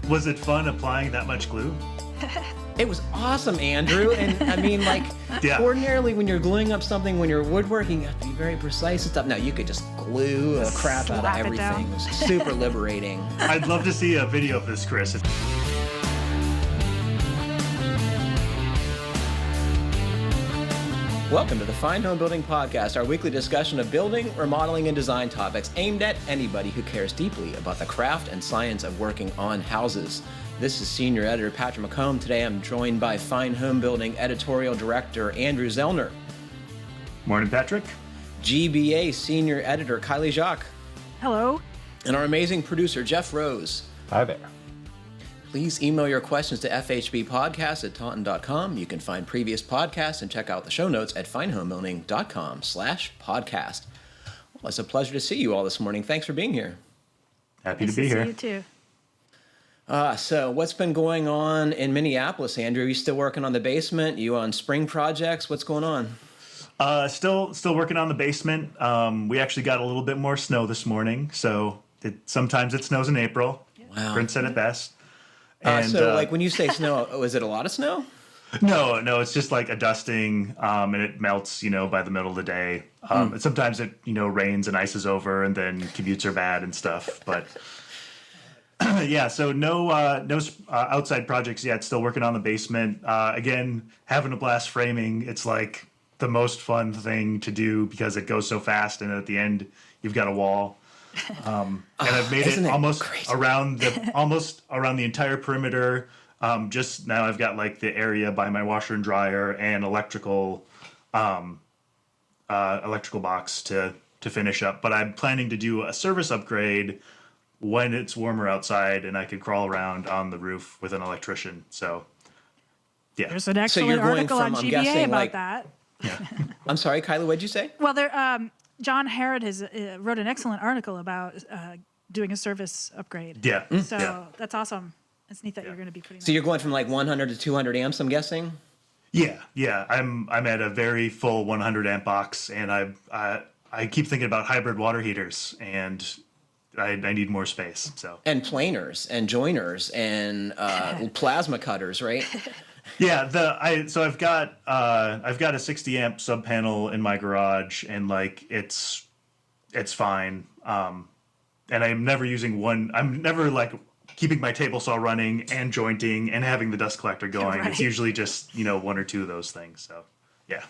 Was it fun applying that much glue? It was awesome, Andrew. And I mean, like, ordinarily when you're gluing up something, when you're woodworking, you have to be very precise and stuff. No, you could just glue the crap out of everything. It was super liberating. I'd love to see a video of this, Chris. Welcome to the Fine Homebuilding Podcast, our weekly discussion of building, remodeling, and design topics aimed at anybody who cares deeply about the craft and science of working on houses. This is Senior Editor Patrick McComb. Today I'm joined by Fine Homebuilding Editorial Director Andrew Zellner. Morning, Patrick. GBA Senior Editor Kiley Jacques. Hello. And our amazing producer Jeff Rose. Hi there. Please email your questions to fhbpodcast@taunton.com. You can find previous podcasts and check out the show notes at finehomebuilding.com/podcast. Well, it's a pleasure to see you all this morning. Thanks for being here. Happy to be here. See you too. So what's been going on in Minneapolis, Andrew? Are you still working on the basement? You on spring projects? What's going on? Still working on the basement. We actually got a little bit more snow this morning, so sometimes it snows in April. Wow. Brent said it best. Like when you say snow, is it a lot of snow? No, it's just like a dusting, and it melts, by the middle of the day. And sometimes it, rains and ices over, and then commutes are bad and stuff. But yeah, so no outside projects yet. Still working on the basement. Again, having a blast framing. It's like the most fun thing to do because it goes so fast, and at the end you've got a wall. And I've made it almost around the entire perimeter. Just now I've got like the area by my washer and dryer and electrical box to finish up. But I'm planning to do a service upgrade when it's warmer outside and I can crawl around on the roof with an electrician. So yeah. There's an excellent article on GBA about that. Yeah. I'm sorry, Kiley, what'd you say? Well, John Harrod has wrote an excellent article about doing a service upgrade. Yeah. So that's awesome. It's neat that you're going to be putting that. So you're going from like 100 to 200 amps, I'm guessing? Yeah. I'm at a very full 100 amp box, and I keep thinking about hybrid water heaters, and I need more space. So and planers and joiners and plasma cutters, right? Yeah, I've got a 60 amp sub panel in my garage, and like it's fine. And I'm never using one. I'm never like keeping my table saw running and jointing and having the dust collector going. Right. It's usually just one or two of those things. So yeah.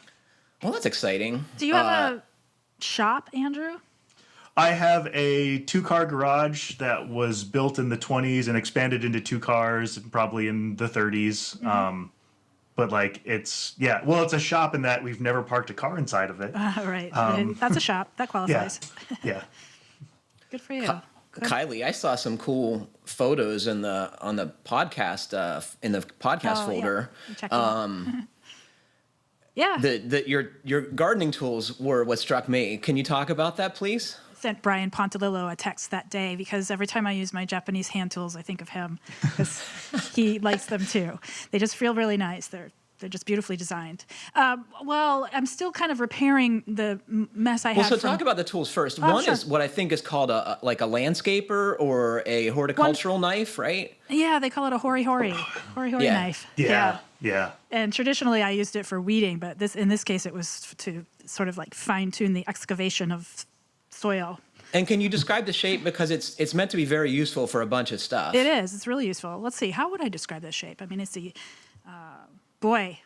Well, that's exciting. Do you have a shop, Andrew? I have a 2-car garage that was built in the 20s and expanded into 2 cars probably in the 30s. Mm-hmm. But like it's a shop in that we've never parked a car inside of it. Right. That's a shop. That qualifies. Yeah. Good for you. Good. Kylie, I saw some cool photos on the podcast folder. Yeah. Check it out. Yeah. Your gardening tools were what struck me. Can you talk about that, please? Sent Brian Pontilillo a text that day because every time I use my Japanese hand tools, I think of him because he likes them too. They just feel really nice. They're just beautifully designed. Well, I'm still kind of repairing the mess I had. Well, so talk about the tools first. One is what I think is called a landscaper or a horticultural knife, right? Yeah, they call it a hori-hori knife. Yeah. And traditionally, I used it for weeding, but in this case, it was to sort of like fine-tune the excavation of soil. And can you describe the shape? Because it's meant to be very useful for a bunch of stuff. It is. It's really useful. Let's see. How would I describe this shape? I mean, it's boy,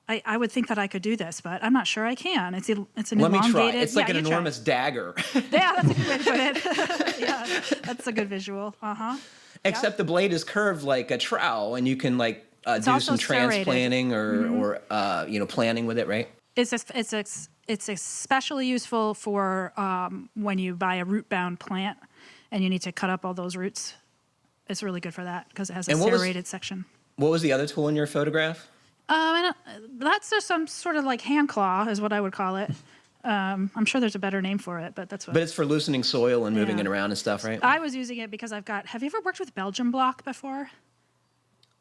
I would think that I could do this, but I'm not sure I can. It's an elongated. Let me try. It's like an enormous dagger. Yeah, that's a good way to put it. Yeah, that's a good visual. Except the blade is curved like a trowel, and you can like do some transplanting or planting with it, right? It's especially useful for when you buy a root-bound plant and you need to cut up all those roots. It's really good for that because it has a serrated section. What was the other tool in your photograph? That's just some sort of like hand claw is what I would call it. I'm sure there's a better name for it, but that's what. But it's for loosening soil and moving it around and stuff, right? I was using it because have you ever worked with Belgian block before?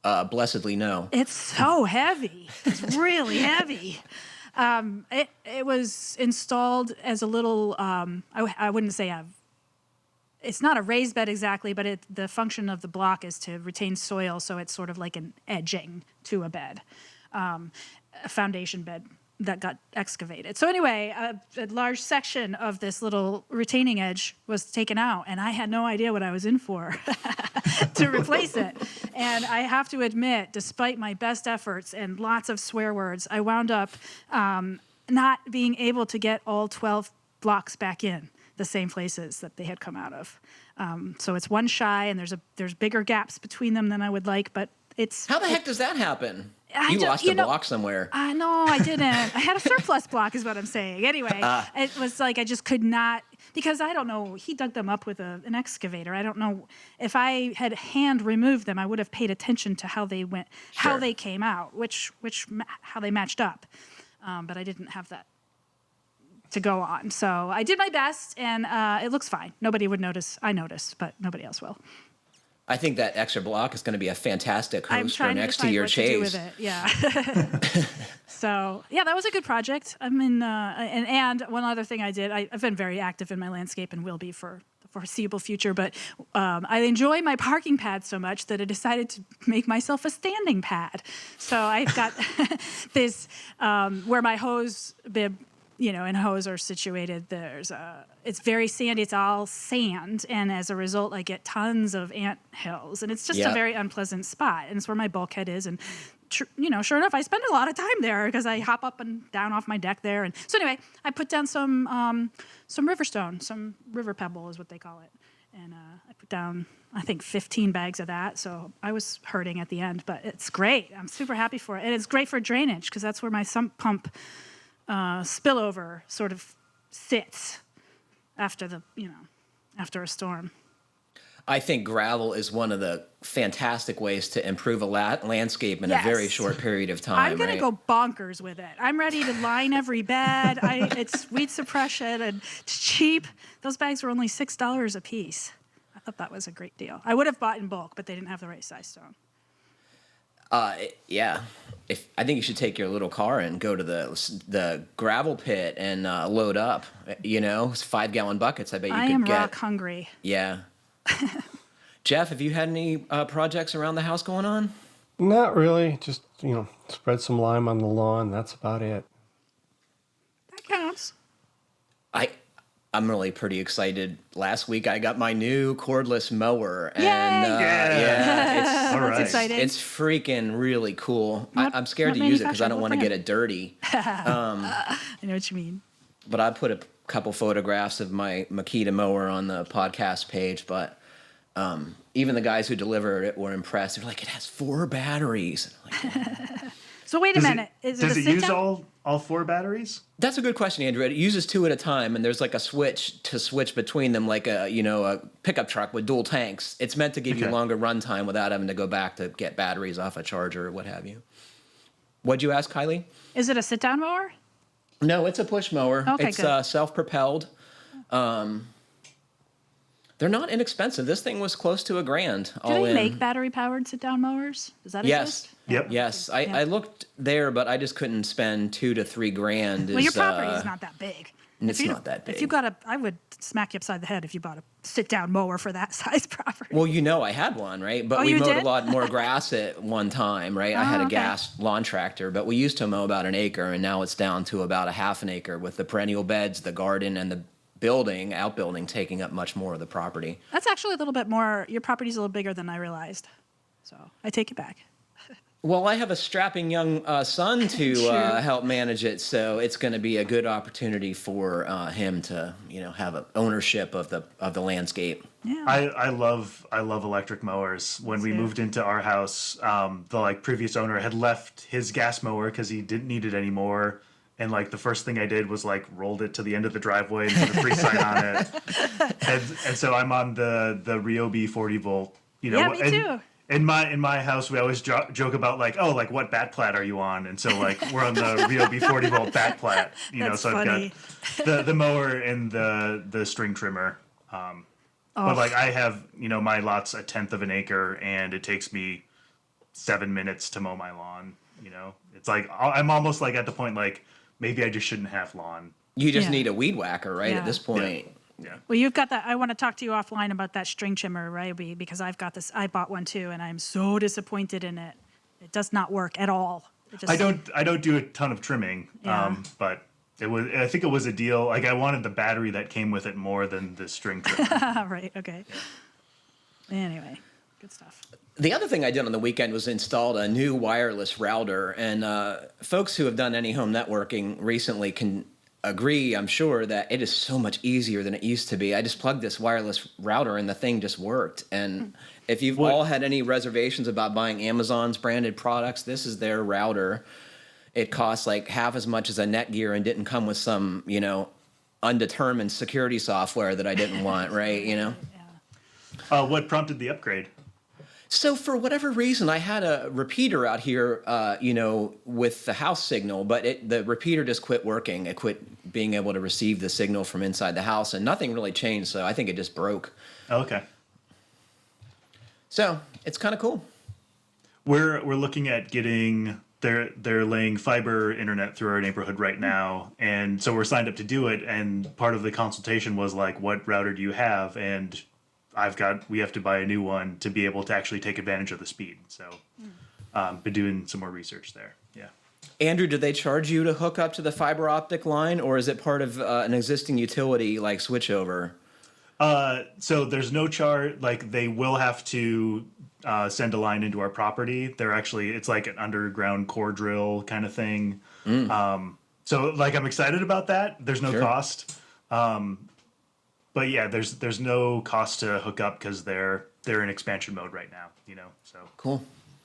Blessedly, no. It's so heavy. It's really heavy. It was installed as a little, I wouldn't say a it's not a raised bed exactly, but the function of the block is to retain soil, so it's sort of like an edging to a bed, a foundation bed that got excavated. So anyway, a large section of this little retaining edge was taken out, and I had no idea what I was in for to replace it. And I have to admit, despite my best efforts and lots of swear words, I wound up not being able to get all 12 blocks back in the same places that they had come out of. So it's one shy, and there's bigger gaps between them than I would like, but it's... How the heck does that happen? I You don't- lost you a know- block somewhere. No, I didn't. I had a surplus block is what I'm saying. Anyway, it was like I just could not, because I don't know, he dug them up with an excavator. I don't know, if I had hand removed them, I would have paid attention to how they went, how Sure. they came out, how they matched up. But I didn't have that to go on. So I did my best, and it looks fine. Nobody would notice. I noticed, but nobody else will. I think that extra block is going to be a fantastic I'm host for trying to next decide to your what to do with chase. it. Yeah. So yeah, that was a good project. I'm in, and one other thing I did. I've been very active in my landscape and will be for the foreseeable future. But I enjoy my parking pad so much that I decided to make myself a standing pad. So I've got this where my hose bib, and hose are situated. It's very sandy. It's all sand, and as a result, I get tons of ant hills, and it's just Yep. a very unpleasant spot. And it's where my bulkhead is, and sure enough, I spend a lot of time there because I hop up and down off my deck there. And so anyway, I put down some riverstone, some river pebble is what they call it, and I put down, I think, 15 bags of that. So I was hurting at the end, but it's great. I'm super happy for it, and it's great for drainage because that's where my sump pump spillover sort of sits after after a storm. I think gravel is one of the fantastic ways to improve a landscape in a very Yes. short period of time. I'm going right? to go bonkers with it. I'm ready to line every bed. It's weed suppression, and it's cheap. Those bags were only $6 a piece. I thought that was a great deal. I would have bought in bulk, but they didn't have the right size stone. Yeah. I think you should take your little car and go to the gravel pit and load up. It's 5-gallon buckets. I bet you I could am get. rock hungry. Yeah. Jeff, have you had any projects around the house going on? Not really. Just, spread some lime on the lawn. That's about it. That counts. I'm really pretty excited. Last week I got my new cordless mower, and Yay! yeah, All right. That's exciting. it's freaking really cool. What- I'm scared what to use it because I don't manufacturer? want to What get it dirty. I know what you mean. But I put a couple photographs of my Makita mower on the podcast page. But even the guys who delivered it were impressed. They're like, it has 4 batteries. I'm like, So wait a minute. Does Is it it a use sit-down? all 4 batteries? that's a good question, Andrew. It uses 2 at a time, and there's like a switch to switch between them, like a pickup truck with dual tanks. It's meant to give you Okay. longer run time without having to go back to get batteries off a charger or what have you. What'd you ask, Kiley? Is it a sit-down mower? No, it's a push mower. Okay, It's good. Self-propelled. They're not inexpensive. This thing was close to $1,000 Do all they in. make battery-powered sit-down mowers? Does that Yes. exist? Yep. Yes, Yeah. I looked there, but I just couldn't spend $2,000 to $3,000. Well, your property is not that big. it's If you- not that If you big. got I would smack you upside the head if you bought a sit-down mower for that size property. Well, I had one, right? But Oh, we you mowed did? a lot more grass at one time, right? I had a okay. gas lawn tractor, but we used to mow about 1 acre, and now it's down to about a half an acre with the perennial beds, the garden, and the outbuilding taking up much more of the property. That's actually a little bit more. Your property's a little bigger than I realized, so I take it back. Well, I have a strapping young son to True. help manage it, so it's going to be a good opportunity for him to, have ownership of the landscape. Yeah. I love electric mowers. When we too. moved into our house, the previous owner had left his gas mower because he didn't need it anymore. And the first thing I did was rolled it to the end of the driveway and put a free sign on it. And so I'm on the Ryobi 40 volt. Yeah, me too. In my house, we always joke about what bat plat are you on? And so we're on the Ryobi 40 volt bat plat. That's so funny. I've got the mower and the string trimmer. But I have my lot's 1/10 of an acre, and it takes me 7 minutes to mow my lawn. It's I'm almost at the point maybe I just shouldn't have lawn. You just Yeah. need a weed whacker, right? Yeah. At this point. Yeah. Well, you've got that. I want to talk to you offline about that string trimmer, right? Because I've got this. I bought one too, and I'm so disappointed in it. It does not work at all. It just, I don't do a ton of trimming, Yeah. but I think it was a deal. Like I wanted the battery that came with it more than the string trimmer. right. Okay. Anyway, good stuff. The other thing I did on the weekend was installed a new wireless router, and folks who have done any home networking recently can agree, I'm sure, that it is so much easier than it used to be. I just plugged this wireless router and the thing just worked. And if you've all had any reservations about buying Amazon's branded products, this is their router. It costs like half as much as a Netgear and didn't come with some, undetermined security software that I didn't want, right? What prompted the upgrade? So for whatever reason, I had a repeater out here, with the house signal, but the repeater just quit working. It quit being able to receive the signal from inside the house, and nothing really changed. So I think it just broke. Okay. So it's kind of cool. We're looking at getting they're laying fiber internet through our neighborhood right now, and so we're signed up to do it. And part of the consultation was like, what router do you have? And we have to buy a new one to be able to actually take advantage of the speed. So, been doing some more research there. Yeah. Andrew, do they charge you to hook up to the fiber optic line, or is it part of an existing utility like switchover? So there's no charge. Like they will have to send a line into our property. It's like an underground core drill kind of thing. So like I'm excited about that. There's no cost. But yeah, there's no cost to hook up because they're in expansion mode right now, so. Cool.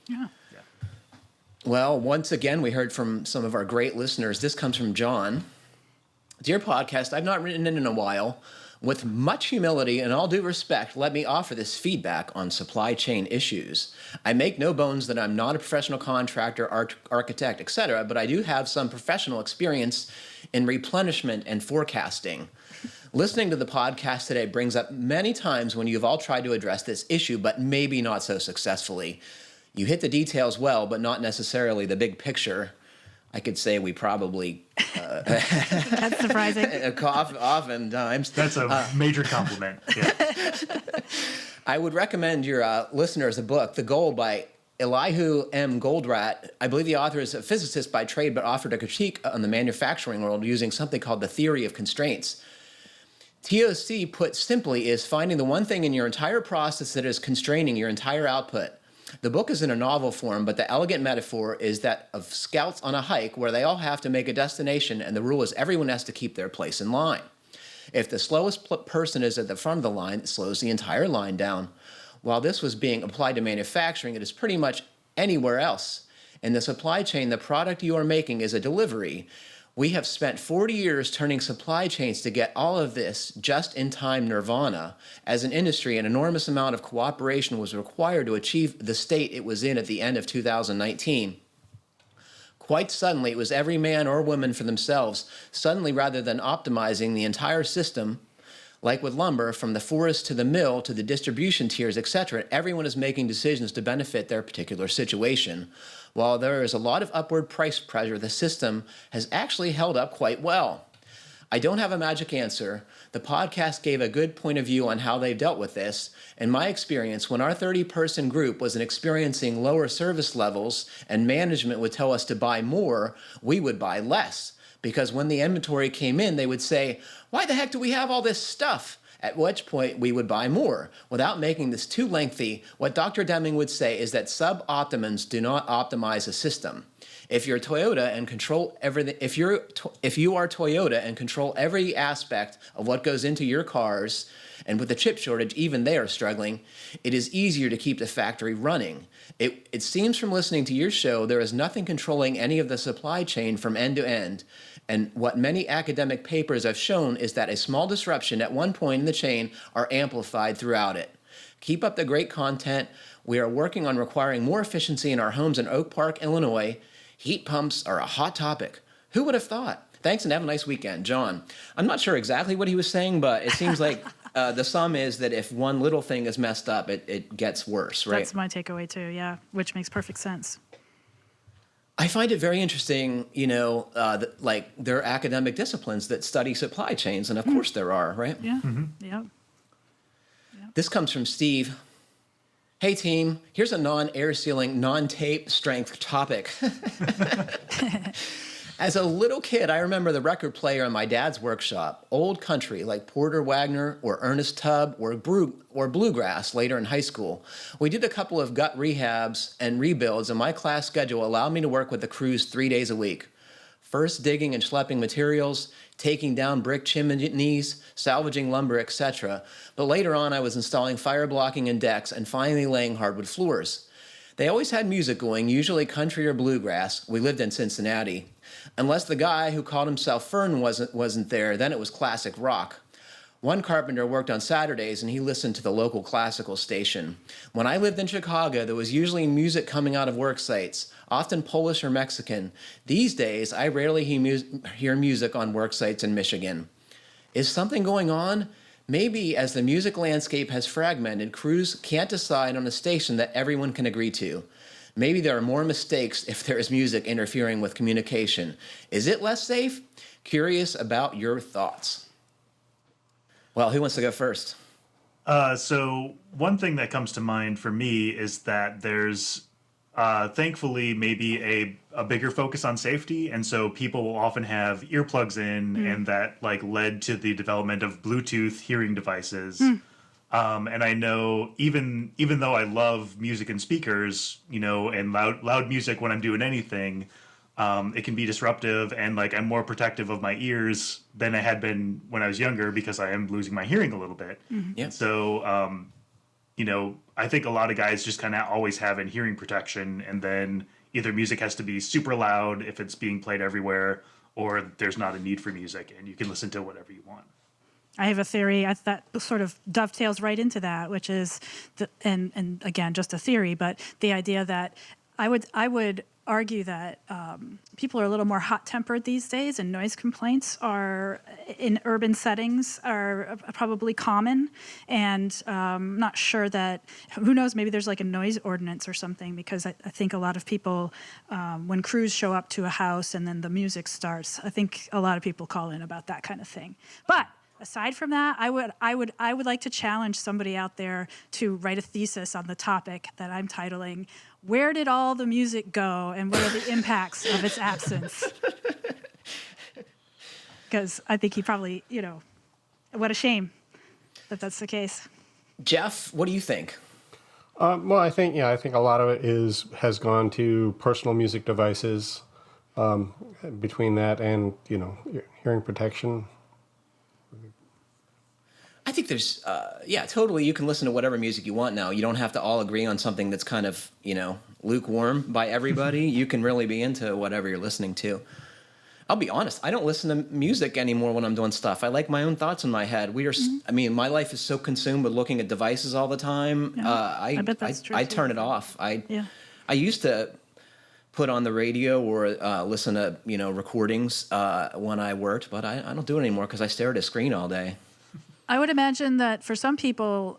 Yeah. Well, once again, we heard from some of our great listeners. This comes from John. Dear podcast, I've not written in a while. With much humility and all due respect, let me offer this feedback on supply chain issues. I make no bones that I'm not a professional contractor, architect, etc., but I do have some professional experience in replenishment and forecasting. Listening to the podcast today brings up many times when you've all tried to address this issue, but maybe not so successfully. You hit the details well, but not necessarily the big picture. I could say we probably That's surprising. cough oftentimes. That's a major compliment. Yeah. I would recommend your listeners a book, The Goal by Elihu M. Goldratt. I believe the author is a physicist by trade, but offered a critique on the manufacturing world using something called the theory of constraints. TOC, put simply, is finding the one thing in your entire process that is constraining your entire output. The book is in a novel form, but the elegant metaphor is that of scouts on a hike where they all have to make a destination, and the rule is everyone has to keep their place in line. If the slowest person is at the front of the line, it slows the entire line down. While this was being applied to manufacturing, it is pretty much anywhere else. In the supply chain, the product you are making is a delivery. We have spent 40 years turning supply chains to get all of this just-in-time nirvana. As an industry, an enormous amount of cooperation was required to achieve the state it was in at the end of 2019. Quite suddenly, it was every man or woman for themselves. Suddenly, rather than optimizing the entire system, like with lumber, from the forest to the mill to the distribution tiers, etc., everyone is making decisions to benefit their particular situation. While there is a lot of upward price pressure, the system has actually held up quite well. I don't have a magic answer. The podcast gave a good point of view on how they've dealt with this. In my experience, when our 30-person group was experiencing lower service levels and management would tell us to buy more, we would buy less. Because when the inventory came in, they would say, "Why the heck do we have all this stuff?" At which point we would buy more. Without making this too lengthy, what Dr. Deming would say is that sub-optimums do not optimize a system. If you're Toyota and control everything, if you are Toyota and control every aspect of what goes into your cars, and with the chip shortage, even they are struggling, it is easier to keep the factory running. It seems from listening to your show, there is nothing controlling any of the supply chain from end to end. And what many academic papers have shown is that a small disruption at one point in the chain are amplified throughout it. Keep up the great content. We are working on requiring more efficiency in our homes in Oak Park, Illinois. Heat pumps are a hot topic. Who would have thought? Thanks and have a nice weekend, John. I'm not sure exactly what he was saying, but it seems like the sum is that if one little thing is messed up, it gets worse, right? That's my takeaway too, yeah, which makes perfect sense. I find it very interesting, like there are academic disciplines that study supply chains, and of course there are, right? Yeah. Yeah. This comes from Steve. Hey team, here's a non-air sealing, non-tape strength topic. As a little kid, I remember the record player in my dad's workshop, old country like Porter Wagner or Ernest Tubb or bluegrass later in high school. We did a couple of gut rehabs and rebuilds, and my class schedule allowed me to work with the crews 3 days a week. First digging and schlepping materials, taking down brick chimneys, salvaging lumber, etc. But later on, I was installing fire blocking in decks and finally laying hardwood floors. They always had music going, usually country or bluegrass. We lived in Cincinnati. Unless the guy who called himself Fern wasn't there, then it was classic rock. One carpenter worked on Saturdays, and he listened to the local classical station. When I lived in Chicago, there was usually music coming out of work sites, often Polish or Mexican. These days, I rarely hear music on work sites in Michigan. Is something going on? Maybe as the music landscape has fragmented, crews can't decide on a station that everyone can agree to. Maybe there are more mistakes if there is music interfering with communication. Is it less safe? Curious about your thoughts. Well, who wants to go first? So one thing that comes to mind for me is that there's thankfully maybe a bigger focus on safety, and so people will often have earplugs in, and that like led to the development of Bluetooth hearing devices. And I know even though I love music and speakers, and loud music when I'm doing anything, it can be disruptive, and like I'm more protective of my ears than I had been when I was younger because I am losing my hearing a little bit. Yeah. So, I think a lot of guys just kind of always have in hearing protection, and then either music has to be super loud if it's being played everywhere, or there's not a need for music and you can listen to whatever you want. I have a theory that sort of dovetails right into that, which is, and again, just a theory, but the idea that I would argue that people are a little more hot-tempered these days, and noise complaints are in urban settings are probably common. And I'm not sure that, who knows, maybe there's like a noise ordinance or something, because I think a lot of people, when crews show up to a house and then the music starts, I think a lot of people call in about that kind of thing. But aside from that, I would like to challenge somebody out there to write a thesis on the topic that I'm titling, "Where did all the music go, and what are the impacts of its absence?" Because I think he probably, what a shame that that's the case. Jeff, what do you think? Well, I think a lot of it has gone to personal music devices. Between that and hearing protection. I think there's, totally. You can listen to whatever music you want now. You don't have to all agree on something that's kind of, lukewarm by everybody. You can really be into whatever you're listening to. I'll be honest. I don't listen to music anymore when I'm doing stuff. I like my own thoughts in my head. My life is so consumed with looking at devices all the time. Yeah, I bet that's true. I turn it off. I used to put on the radio or listen to, recordings when I worked, but I don't do it anymore because I stare at a screen all day. I would imagine that for some people,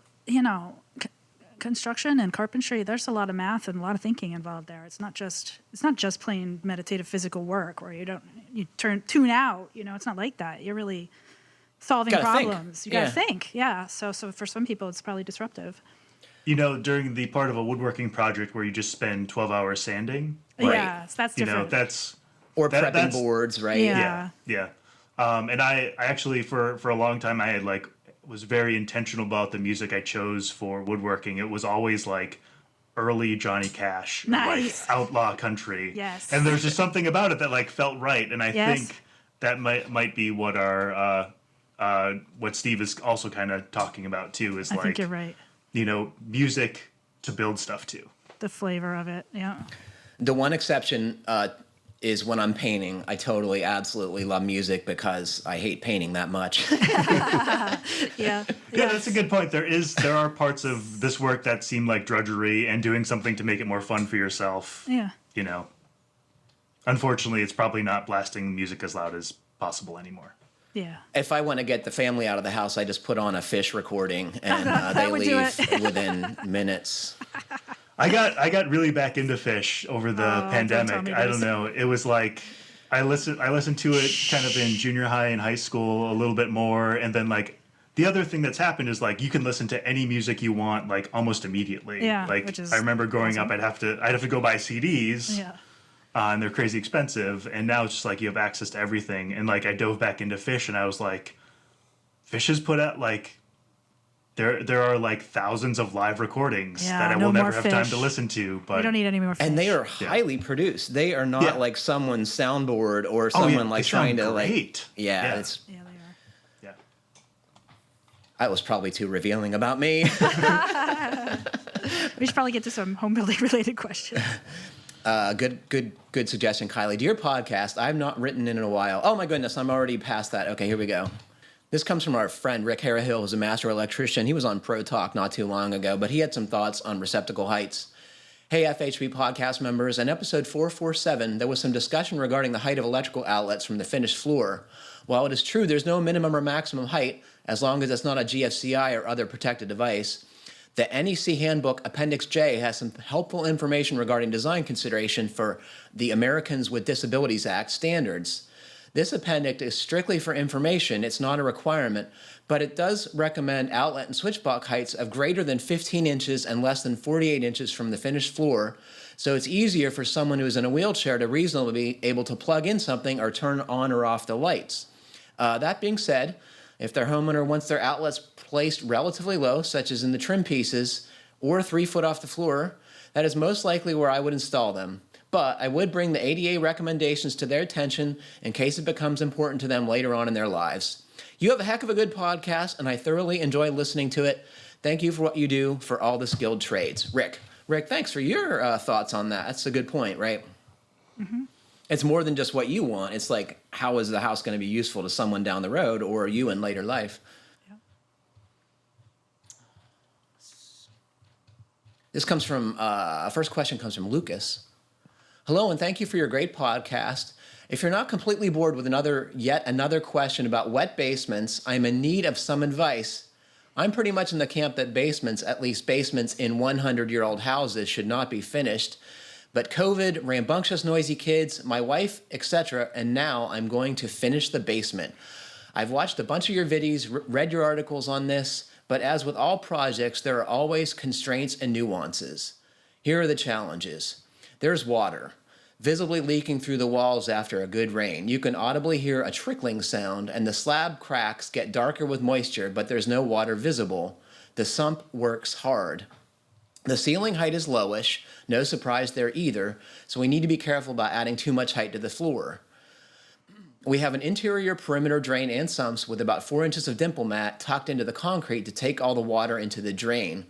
construction and carpentry, there's a lot of math and a lot of thinking involved there. It's not just plain meditative physical work where you tune out. It's not like that. You're really solving problems. Think. You got to think. Yeah. So for some people, it's probably disruptive. During the part of a woodworking project where you just spend 12 hours sanding, right? Yeah, so that's different. Prepping boards, right? Yeah. And I actually for a long time I had was very intentional about the music I chose for woodworking. It was always like early Johnny Cash, nice. Outlaw country. Yes. And there's just something about it that felt right. And I think that might be what our what Steve is also kind of talking about too. Is I think you're right. Music to build stuff to. The flavor of it, yeah. The one exception is when I'm painting. I totally, absolutely love music because I hate painting that much. Yeah, that's a good point. There are parts of this work that seem like drudgery, and doing something to make it more fun for yourself. Yeah. Unfortunately, it's probably not blasting music as loud as possible anymore. Yeah. If I want to get the family out of the house, I just put on a fish recording, and they leave within minutes. I got really back into Fish over the Don't tell pandemic. me I this. don't know. It was like I listened to it kind of in junior high and high school a little bit more, and then like the other thing that's happened is like you can listen to any music you want like almost immediately. Yeah, Like which is I remember growing awesome. up, I'd have to go buy CDs. Yeah. And they're crazy expensive, and now it's just like you have access to everything. And like I dove back into Fish, and I was like, Fish has put out like there are like thousands of live recordings Yeah, that I no will never more have time Fish. to listen to. We But don't need any more fish. And they are highly produced. They are not Yeah. like someone's soundboard or oh, yeah, someone like they sound trying to like. great. Yeah, it's. Yeah, they are. yeah. That was probably too revealing about me. We should probably get to some home building related questions. Good suggestion, Kiley. To your podcast, I've not written in a while. Oh my goodness, I'm already past that. Okay, here we go. This comes from our friend Rick Harrahill, who's a master electrician. He was on Pro Talk not too long ago, but he had some thoughts on receptacle heights. Hey, FHB podcast members, in episode 447, there was some discussion regarding the height of electrical outlets from the finished floor. While it is true there's no minimum or maximum height, as long as it's not a GFCI or other protected device, the NEC Handbook Appendix J has some helpful information regarding design consideration for the Americans with Disabilities Act standards. This appendix is strictly for information, it's not a requirement, but it does recommend outlet and switch block heights of greater than 15 inches and less than 48 inches from the finished floor, so it's easier for someone who is in a wheelchair to reasonably be able to plug in something or turn on or off the lights. That being said, if their homeowner wants their outlets placed relatively low, such as in the trim pieces, or 3 foot off the floor, that is most likely where I would install them. But I would bring the ADA recommendations to their attention in case it becomes important to them later on in their lives. You have a heck of a good podcast, and I thoroughly enjoy listening to it. Thank you for what you do for all the skilled trades. Rick, thanks for your thoughts on that. That's a good point, right? Mm-hmm. It's more than just what you want. It's like, how is the house going to be useful to someone down the road or you in later life? Yeah. This comes from, first question comes from Lucas. Hello, and thank you for your great podcast. If you're not completely bored with yet another question about wet basements, I'm in need of some advice. I'm pretty much in the camp that basements, at least basements in 100-year-old houses, should not be finished. But COVID, rambunctious noisy kids, my wife, etc., and now I'm going to finish the basement. I've watched a bunch of your videos, read your articles on this, but as with all projects, there are always constraints and nuances. Here are the challenges. There's water, visibly leaking through the walls after a good rain. You can audibly hear a trickling sound, and the slab cracks get darker with moisture, but there's no water visible. The sump works hard. The ceiling height is lowish, no surprise there either, so we need to be careful about adding too much height to the floor. We have an interior perimeter drain and sumps with about 4 inches of dimple mat tucked into the concrete to take all the water into the drain.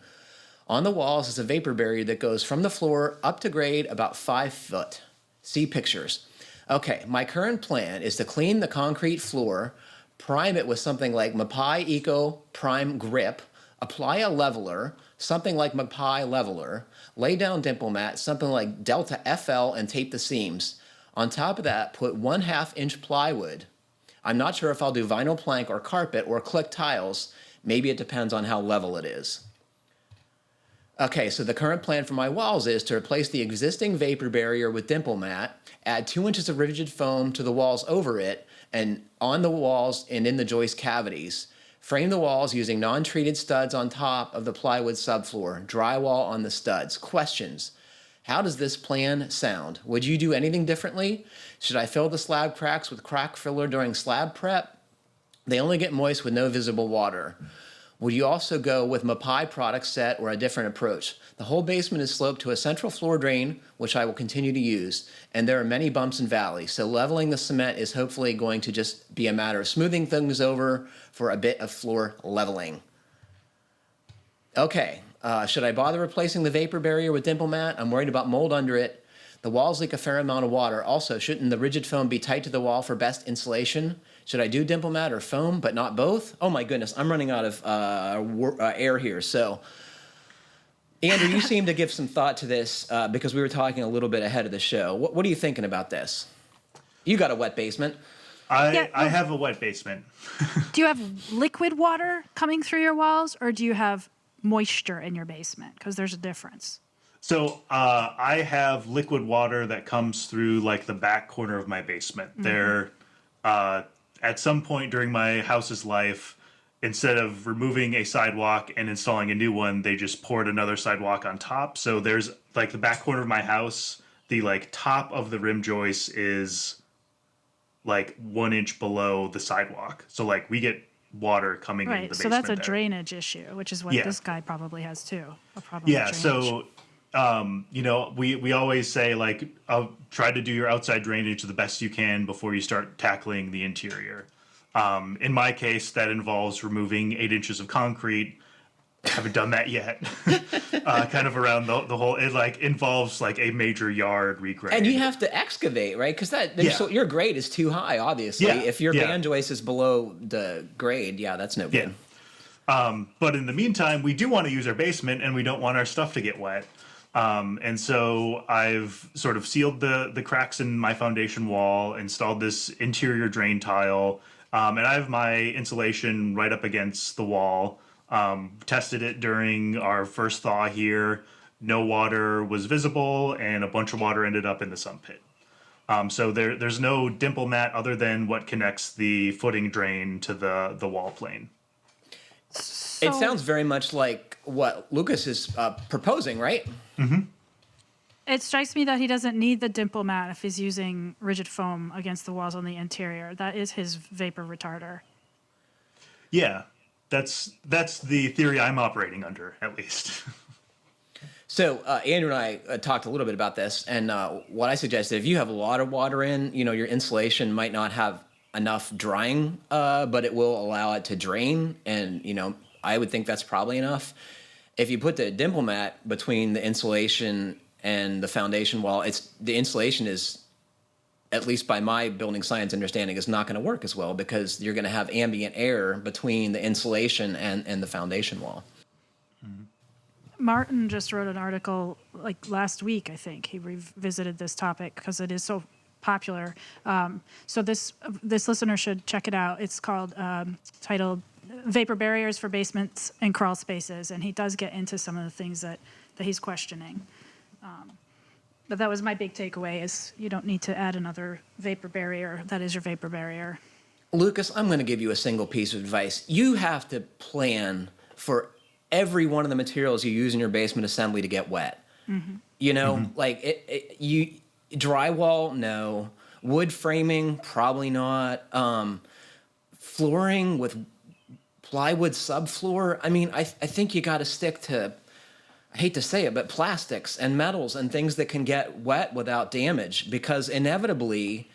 On the walls is a vapor barrier that goes from the floor up to grade about 5 foot. See pictures. Okay, my current plan is to clean the concrete floor, prime it with something like Mapai Eco Prime Grip, apply a leveler, something like Mapai Leveler, lay down dimple mat, something like Delta FL, and tape the seams. On top of that, put 1/2 inch plywood. I'm not sure if I'll do vinyl plank or carpet or click tiles. Maybe it depends on how level it is. Okay, so the current plan for my walls is to replace the existing vapor barrier with dimple mat, add 2 inches of rigid foam to the walls over it, and on the walls and in the joist cavities. Frame the walls using non-treated studs on top of the plywood subfloor, drywall on the studs. Questions. How does this plan sound? Would you do anything differently? Should I fill the slab cracks with crack filler during slab prep? They only get moist with no visible water. Would you also go with Mapai product set or a different approach? The whole basement is sloped to a central floor drain, which I will continue to use, and there are many bumps and valleys, so leveling the cement is hopefully going to just be a matter of smoothing things over for a bit of floor leveling. Okay, should I bother replacing the vapor barrier with dimple mat? I'm worried about mold under it. The walls leak a fair amount of water. Also, shouldn't the rigid foam be tight to the wall for best insulation? Should I do dimple mat or foam, but not both? Oh my goodness, I'm running out of air here. So, Andrew, you seem to give some thought to this because we were talking a little bit ahead of the show. What are you thinking about this? You got a wet basement. I have a wet basement. Do you have liquid water coming through your walls, or do you have moisture in your basement? Because there's a difference. So I have liquid water that comes through like the back corner of my basement. There, at some point during my house's life, instead of removing a sidewalk and installing a new one, they just poured another sidewalk on top. So there's like the back corner of my house, the like top of the rim joist is like 1 inch below the sidewalk. So like we get water coming into the Right. basement. So that's a there. drainage issue, which is what Yeah. this guy probably has too. A problem Yeah. with drainage. So you know, we always say like try to do your outside drainage the best you can before you start tackling the interior. In my case, that involves removing 8 inches of concrete. I haven't done that yet. Kind of around the whole. It like involves like a major yard regrade. And you have to excavate, right? Because so your grade is too high, obviously. Yeah, If your yeah. band joist is below the grade, that's no good. But in the meantime, we do want to use our basement, and we don't want our stuff to get wet. And so I've sort of sealed the cracks in my foundation wall, installed this interior drain tile, and I have my insulation right up against the wall. Tested it during our first thaw here. No water was visible, and a bunch of water ended up in the sump pit. So there's no dimple mat other than what connects the footing drain to the wall plane. So, It sounds very much like what Lucas is proposing, right? It strikes me that he doesn't need the dimple mat if he's using rigid foam against the walls on the interior. That is his vapor retarder. Yeah, that's the theory I'm operating under, at least. So Andrew and I talked a little bit about this, and what I suggested, if you have a lot of water in, your insulation might not have enough drying, but it will allow it to drain, and I would think that's probably enough. If you put the dimple mat between the insulation and the foundation wall, the insulation is, at least by my building science understanding, is not going to work as well because you're going to have ambient air between the insulation and the foundation wall. Martin just wrote an article like last week, I think. He revisited this topic because it is so popular. So this listener should check it out. It's titled Vapor Barriers for Basements and Crawl Spaces, and he does get into some of the things that he's questioning. But that was my big takeaway is you don't need to add another vapor barrier. That is your vapor barrier. Lucas, I'm going to give you a single piece of advice. You have to plan for every one of the materials you use in your basement assembly to get wet. Like you drywall, no. Wood framing, probably not. Flooring with plywood subfloor. I mean, I think you got to stick to, I hate to say it, but plastics and metals and things that can get wet without damage, because inevitably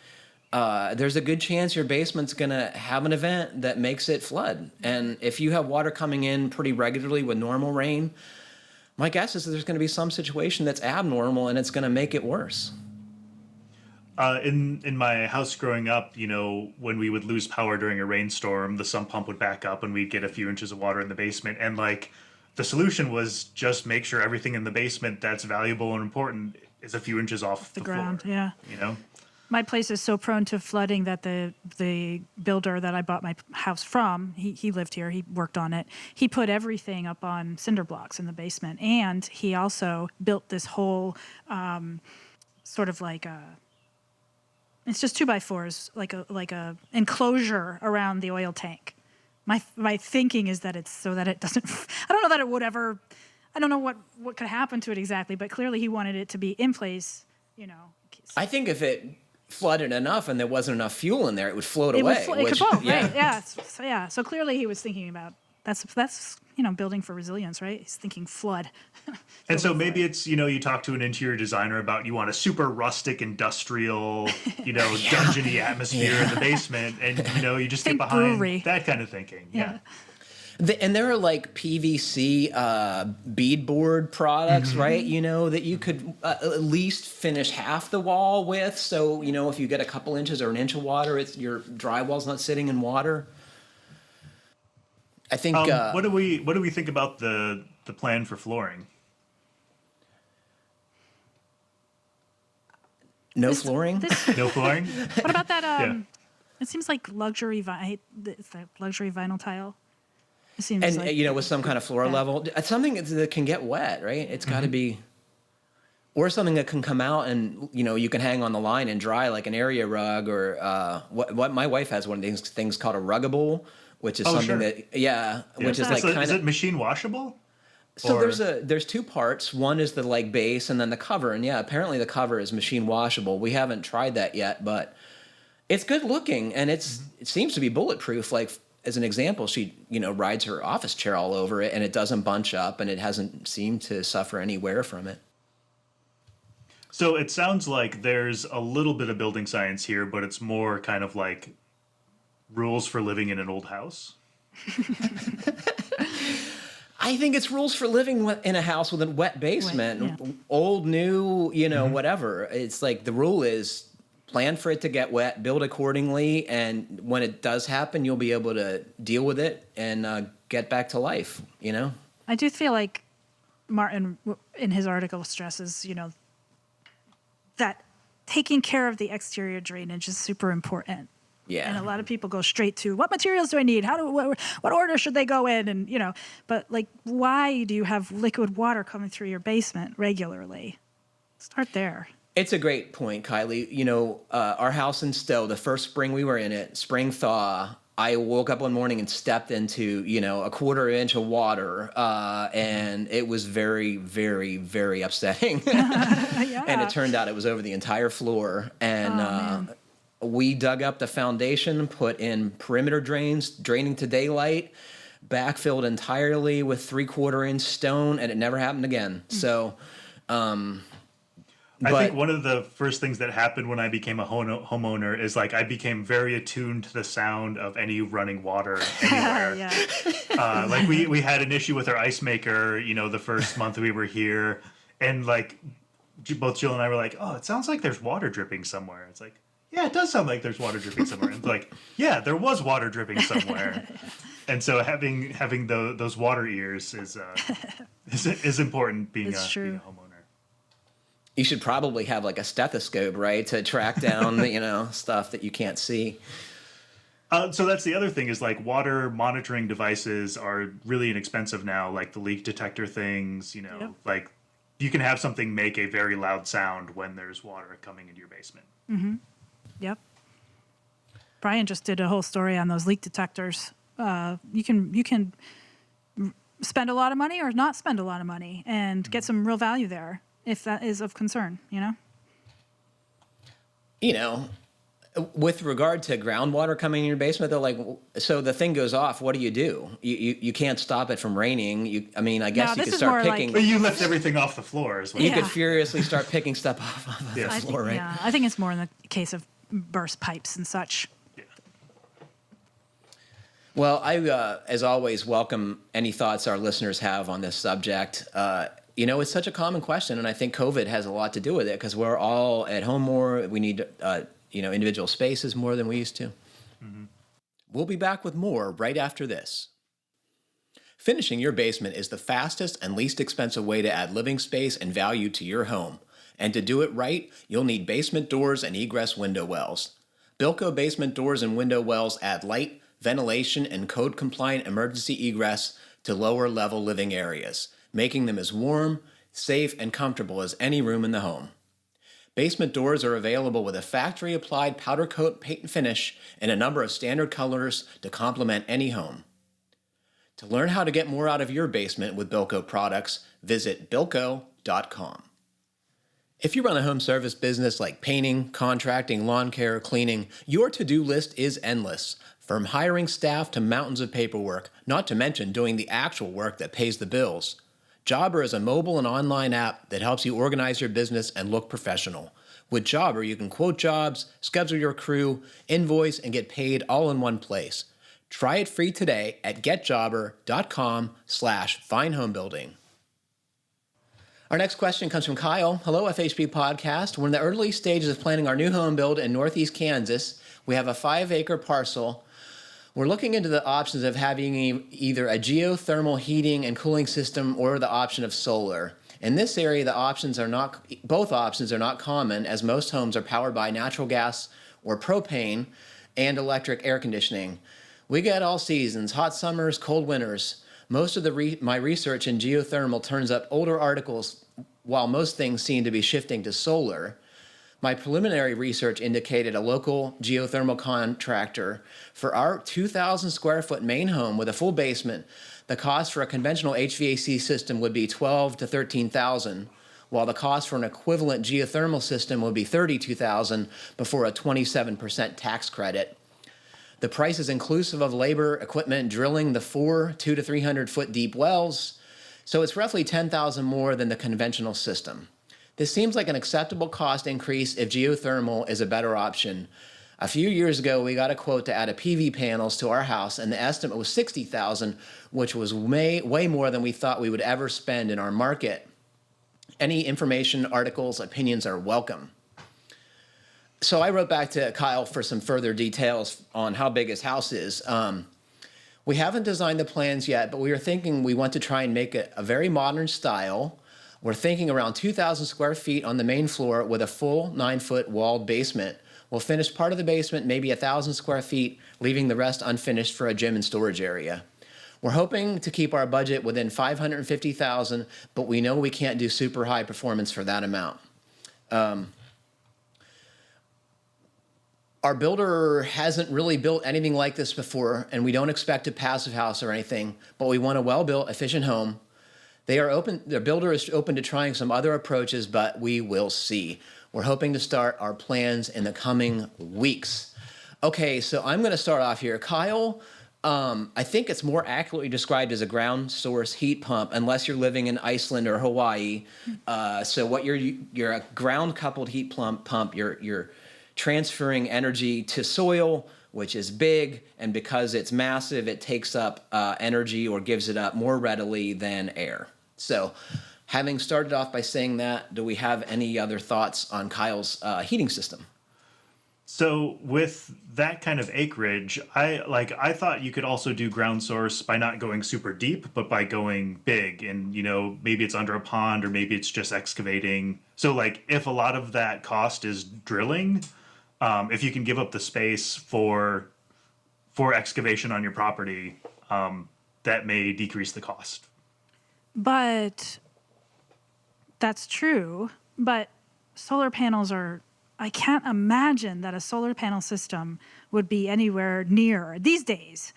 there's a good chance your basement's going to have an event that makes it flood. And if you have water coming in pretty regularly with normal rain, my guess is that there's going to be some situation that's abnormal and it's going to make it worse. In my house growing up, when we would lose power during a rainstorm, the sump pump would back up and we'd get a few inches of water in the basement. And like the solution was just make sure everything in the basement that's valuable and important is a few inches off the ground. floor, Yeah. My place is so prone to flooding that the builder that I bought my house from, he lived here, he worked on it. He put everything up on cinder blocks in the basement, and he also built this whole sort of like it's just 2x4s, like a enclosure around the oil tank. My thinking is that it's so that it doesn't. I don't know that it would ever. I don't know what could happen to it exactly, but clearly he wanted it to be in place. I think if it flooded enough and there wasn't enough fuel in there, it would float away. It could float, right? Yeah. So clearly he was thinking about that's building for resilience, right? He's thinking flood. And so maybe it's, you talk to an interior designer about you want a super rustic industrial, dungeony atmosphere in the basement, and you just Think get behind brewery. that kind of thinking. Yeah. And there are like PVC beadboard products, right? That you could at least finish half the wall with. So, if you get a couple inches or an inch of water, your drywall's not sitting in water. I think. What do we think about the plan for flooring? No flooring? No flooring? What about that? Yeah. It seems like luxury it's the luxury vinyl tile. It seems And like, with some kind of floor level, something that can get wet, right? It's got to be. Or something that can come out and, you can hang on the line and dry, like an area rug, or what my wife has one of these things called a ruggable, which is something sure. which is like kind Is of. it machine washable? So Or- there's two parts. One is the like base, and then the cover. And yeah, apparently the cover is machine washable. We haven't tried that yet, but it's good looking, and it seems to be bulletproof. Like as an example, she rides her office chair all over it, and it doesn't bunch up, and it hasn't seemed to suffer any wear from it. So it sounds like there's a little bit of building science here, but it's more kind of like rules for living in an old house. I think it's rules for living in a house with a wet basement, Yeah. old, new, whatever. It's like the rule is plan for it to get wet, build accordingly, and when it does happen, you'll be able to deal with it and get back to life, I do feel like Martin, in his article, stresses, that taking care of the exterior drainage is super important. Yeah. And a lot of people go straight to what materials do I need? What order should they go in? And, but like, why do you have liquid water coming through your basement regularly? Start there. It's a great point, Kiley. Our house in Stowe, the first spring we were in it, spring thaw, I woke up one morning and stepped into, a quarter inch of water, and it was very, very, very upsetting. Yeah. And it turned out it was over the entire floor. And we dug up the foundation, put in perimeter drains, draining to daylight, backfilled entirely with 3/4 inch stone, and it never happened again. So, I think one of the first things that happened when I became a homeowner is like I became very attuned to the sound of any running water anywhere. Yeah. Like we had an issue with our ice maker, the first month we were here, and like both Jill and I were like, "Oh, it sounds like there's water dripping somewhere." It's like, yeah, it does sound like there's water dripping somewhere. And it's like, yeah, there was water dripping somewhere. And so having those water ears is important being It's true. being a homeowner. you should probably have like a stethoscope, right, to track down, stuff that you can't see. So that's the other thing is like water monitoring devices are really inexpensive now, like the leak detector things, Yep. like you can have something make a very loud sound when there's water coming into your basement. Yep. Brian just did a whole story on those leak detectors. You can spend a lot of money or not spend a lot of money and get some real value there if that is of concern, With regard to groundwater coming in your basement, they're like, so the thing goes off. What do? You can't stop it from raining. I guess No, you this could is start more like- picking. But you lift everything off the floor as well. You Yeah. could furiously start picking stuff off of the Yeah. floor, right? Yeah, I think it's more in the case of burst pipes and such. Well, I, as always, welcome any thoughts our listeners have on this subject. It's such a common question, and I think COVID has a lot to do with it because we're all at home more. We need, individual spaces more than we used to. Mm-hmm. We'll be back with more right after this. Finishing your basement is the fastest and least expensive way to add living space and value to your home. And to do it right, you'll need basement doors and egress window wells. Bilco basement doors and window wells add light, ventilation, and code-compliant emergency egress to lower-level living areas, making them as warm, safe, and comfortable as any room in the home. Basement doors are available with a factory-applied powder coat paint and finish in a number of standard colors to complement any home. To learn how to get more out of your basement with Bilco products, visit bilco.com. If you run a home service business like painting, contracting, lawn care, cleaning, your to-do list is endless. From hiring staff to mountains of paperwork, not to mention doing the actual work that pays the bills. Jobber is a mobile and online app that helps you organize your business and look professional. With Jobber, you can quote jobs, schedule your crew, invoice, and get paid all in one place. Try it free today at getjobber.com/Fine Homebuilding. Our next question comes from Kyle. Hello, FHB Podcast. We're in the early stages of planning our new home build in northeast Kansas. We have a 5-acre parcel. We're looking into the options of having either a geothermal heating and cooling system or the option of solar. In this area, both options are not common, as most homes are powered by natural gas or propane and electric air conditioning. We get all seasons, hot summers, cold winters. Most of my research in geothermal turns up older articles, while most things seem to be shifting to solar. My preliminary research indicated a local geothermal contractor for our 2,000 square foot main home with a full basement. The cost for a conventional HVAC system would be $12,000 to $13,000, while the cost for an equivalent geothermal system would be $32,000 before a 27% tax credit. The price is inclusive of labor, equipment, drilling the 200 to 300 foot deep wells, so it's roughly $10,000 more than the conventional system. This seems like an acceptable cost increase if geothermal is a better option. A few years ago, we got a quote to add a PV panels to our house, and the estimate was $60,000, which was way more than we thought we would ever spend in our market. Any information, articles, opinions are welcome. So I wrote back to Kyle for some further details on how big his house is. We haven't designed the plans yet, but we are thinking we want to try and make it a very modern style. We're thinking around 2,000 square feet on the main floor with a full 9-foot walled basement. We'll finish part of the basement, maybe 1,000 square feet, leaving the rest unfinished for a gym and storage area. We're hoping to keep our budget within $550,000, but we know we can't do super high performance for that amount. Our builder hasn't really built anything like this before, and we don't expect a passive house or anything, but we want a well-built, efficient home. Their builder is open to trying some other approaches, but we will see. We're hoping to start our plans in the coming weeks. Okay, so I'm going to start off here. Kyle, I think it's more accurately described as a ground source heat pump, unless you're living in Iceland or Hawaii. So what you're a ground coupled heat pump. You're transferring energy to soil, which is big, and because it's massive, it takes up energy or gives it up more readily than air. So having started off by saying that, do we have any other thoughts on Kyle's heating system? So with that kind of acreage, I thought you could also do ground source by not going super deep, but by going big, and maybe it's under a pond or maybe it's just excavating. So like if a lot of that cost is drilling, if you can give up the space for excavation on your property, that may decrease the cost. But that's true. But solar panels I can't imagine that a solar panel system would be anywhere near these days.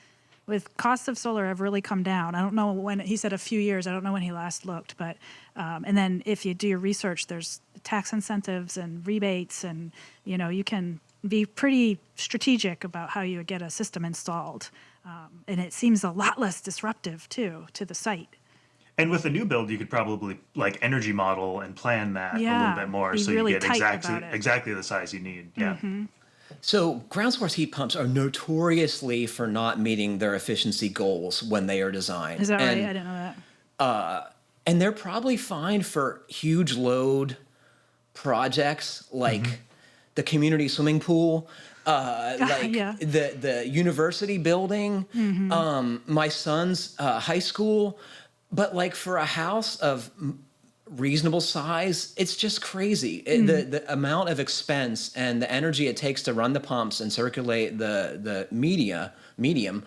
With costs of solar have really come down. I don't know when, he said a few years, I don't know when he last looked, but, and then if you do your research, there's tax incentives and rebates, and, you can be pretty strategic about how you would get a system installed. And it seems a lot less disruptive, too, to the site. And with a new build, you could probably energy model and plan that a little bit more, so really you get tight exactly the size you need. Yeah. Mm-hmm. So ground source heat pumps are notoriously for not meeting their efficiency goals when they are designed. Is that right? I didn't know that. And they're probably fine for huge load projects like the community swimming pool, the university building, my son's high school. But for a house of reasonable size, it's just crazy. The amount of expense and the energy it takes to run the pumps and circulate the medium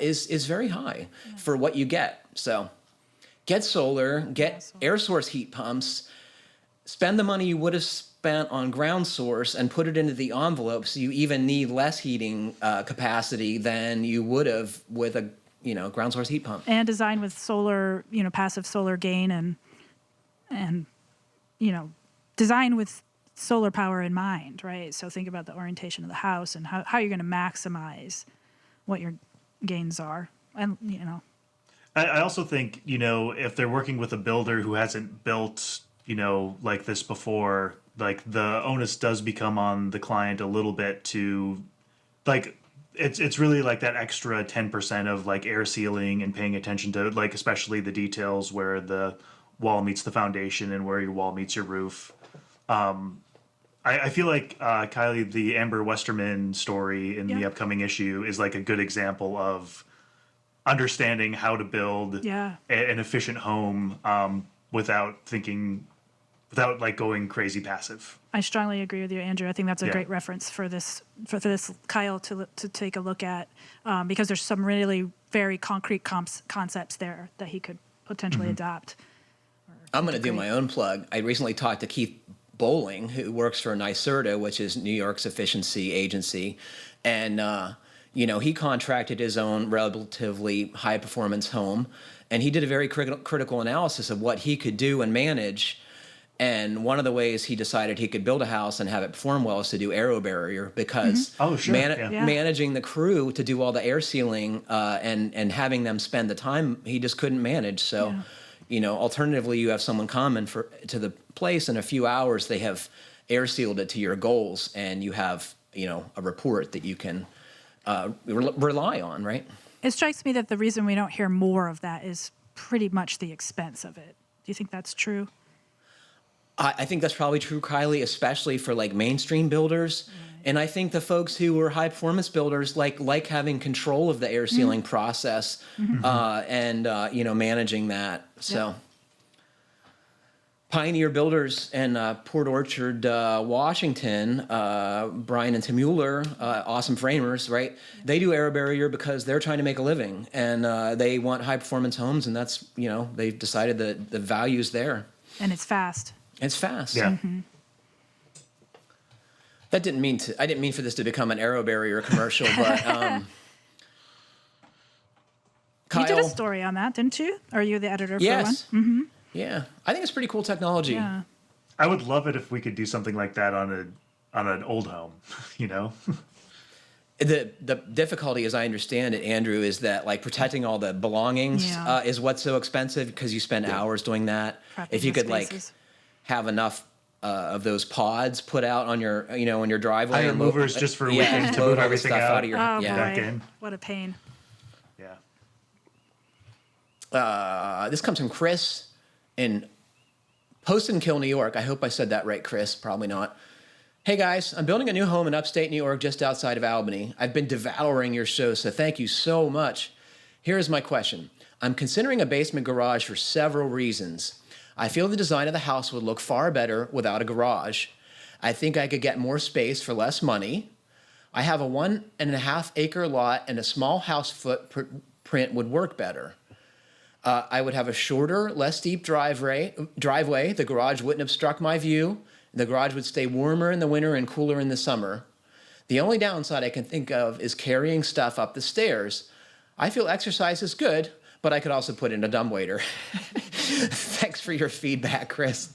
is very high for what you get. So get solar, get air source heat pumps, spend the money you would have spent on ground source and put it into the envelope, so you even need less heating capacity than you would have with a ground source heat pump. And design with solar, passive solar gain and design with solar power in mind, right? So think about the orientation of the house and how you're going to maximize what your gains are. And, I also think, if they're working with a builder who hasn't built, like this before, the onus does become on the client a little bit to, it's really that extra 10% of air sealing and paying attention to especially the details where the wall meets the foundation and where your wall meets your roof. I feel like Kiley, the Amber Westerman story in the upcoming issue is a good example of understanding how to build an efficient home without thinking without like going crazy passive. I strongly agree with you, Andrew. I think that's a Yeah. great reference for this Kyle to take a look at, because there's some really very concrete concepts there that he could potentially adopt. I'm going to do my own plug. I recently talked to Keith Bowling, who works for NYSERDA, which is New York's efficiency agency. And, he contracted his own relatively high-performance home. And he did a very critical analysis of what he could do and manage. And one of the ways he decided he could build a house and have it perform well is to do aero barrier, because Oh, sure. Yeah. managing the crew to do all the air sealing and having them spend the time, he just couldn't manage. So, alternatively, you have someone come to the place in a few hours, they have air sealed it to your goals, and you have, a report that you can rely on, right? It strikes me that the reason we don't hear more of that is pretty much the expense of it. Do you think that's true? I think that's probably true, Kiley, especially for like mainstream builders. And I think the folks who are high performance builders like having control of the air sealing process and managing that. So Pioneer Builders in Port Orchard, Washington, Brian and Tim Mueller, awesome framers, right? They do air barrier because they're trying to make a living, and they want high performance homes, and that's, they've decided that the value's there. And it's fast. It's fast. Yeah. I didn't mean for this to become an aero barrier commercial, but Kyle, You did a story on that, didn't you? Are you the editor for yes. one? Yeah, I think it's pretty cool technology. Yeah. I would love it if we could do something like that on an old home, The difficulty, as I understand it, Andrew, is that like protecting all the belongings Yeah. is what's so expensive, because you spend hours doing that. Prepping If you the could spaces. have enough of those pods put out on your in your driveway, Hire and movers just for a weekend to load move all the everything stuff out. out of your Oh, Back boy. in. What a pain. Yeah. This comes from Chris in Poston Kill, New York. I hope I said that right, Chris. Probably not. Hey guys, I'm building a new home in upstate New York just outside of Albany. I've been devouring your show, so thank you so much. Here's my question. I'm considering a basement garage for several reasons. I feel the design of the house would look far better without a garage. I think I could get more space for less money. I have a 1.5 acre lot, and a small house footprint would work better. I would have a shorter, less steep driveway. The garage wouldn't obstruct my view. The garage would stay warmer in the winter and cooler in the summer. The only downside I can think of is carrying stuff up the stairs. I feel exercise is good, but I could also put in a dumbwaiter. Thanks for your feedback, Chris.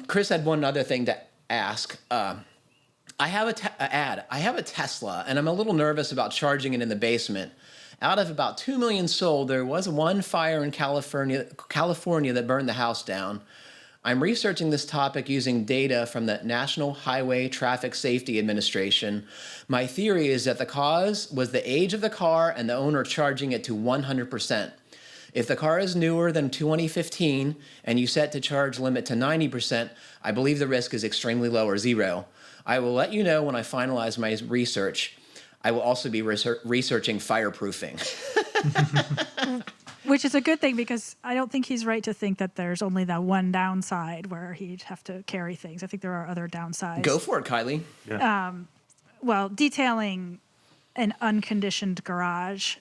Chris had one other thing to ask. I have a Tesla, and I'm a little nervous about charging it in the basement. Out of about 2 million sold, there was one fire in California that burned the house down. I'm researching this topic using data from the National Highway Traffic Safety Administration. My theory is that the cause was the age of the car and the owner charging it to 100%. If the car is newer than 2015 and you set the charge limit to 90%, I believe the risk is extremely low or zero. I will let you know when I finalize my research. I will also be researching fireproofing. Which is a good thing, because I don't think he's right to think that there's only that one downside where he'd have to carry things. I think there are other downsides. Go for it, Kiley. Yeah. Well, detailing an unconditioned garage